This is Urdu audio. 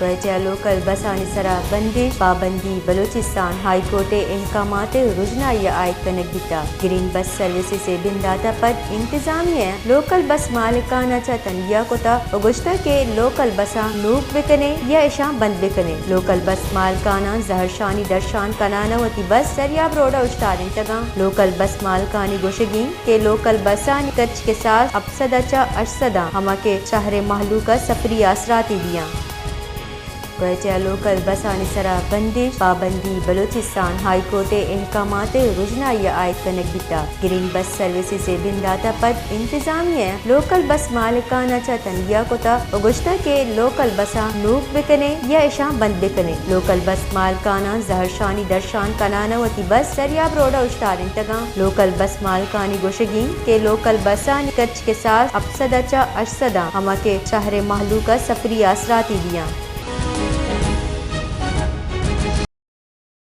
گرچہ لوکل بسانی سرا بندش پابندی بلوچستان ہائی کورٹ احکامات رجنائی عائد کنک دیتا گرین بس سروسز سے بنداتا پد انتظامیہ لوکل بس مالکانہ چا تنگیا کوتا اگشتا کے لوکل بساں نوک بکنے یا اشاں بند بکنے لوکل بس مالکانہ زہرشانی درشان کنانا وتی بس سریاب روڈا اشتارن تگاں لوکل بس مالکانی گوشگین کہ لوکل بسانی کچ کے ساتھ ابسدہ چا اشسدہ ہما کے شہر محلو کا سفری اثراتی دیاں گرچہ لوکل بسانی سرا بندش پابندی بلوچستان ہائی کورٹ احکامات رجنائی عائد کنک دیتا گرین بس سروسز سے بنداتا پد انتظامیہ لوکل بس مالکانہ چا تنگیا کوتا اگشتا کے لوکل بساں نوک بکنے یا اشاں بند بکنے لوکل بس مالکانہ زہرشانی درشان کنانا وتی بس سریاب روڈا اشتارن تگاں لوکل بس مالکانی گوشگین کہ لوکل بسانی کچ کے ساتھ ابسدہ چا اشسدہ ہما کے شہر محلو کا سفری اثراتی دیاں